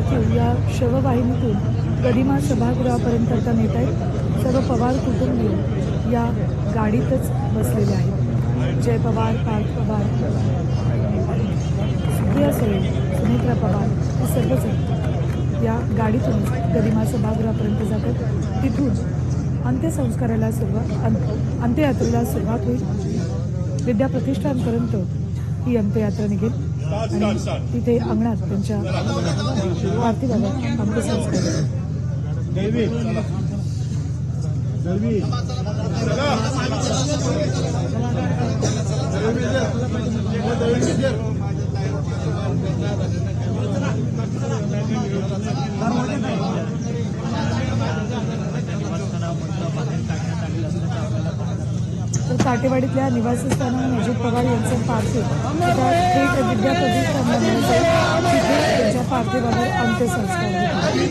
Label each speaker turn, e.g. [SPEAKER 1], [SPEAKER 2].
[SPEAKER 1] पार्थिव या शववाहिनीतून गदिमा सभागृहापर्यंत आता नेत आहेत। सर्व पवार कुटुंबीय या गाडीतच बसलेले आहेत। जय पवार, पार्थ पवार, सुप्रिया सुळे, सुमित्रा पवार हे सर्वजण या गाडीतून गदिमा सभागृहापर्यंत जातात। तिथून अंत्यसंस्काराला अंत्ययात्रेला सुरुवात होईल। विद्याप्रतिष्ठानपर्यंत ही अंत्ययात्रा निघेल आणि तिथे अंगणात त्यांच्या पार्थिवावर अंत्यसंस्कार तर काटेवाडीतल्या निवासस्थानावर अजित पवार यांचं पार्थिव थेट विद्याप्रतिष्ठान तिथे त्यांच्या पार्थिवावर अंत्यसंस्कार होतील।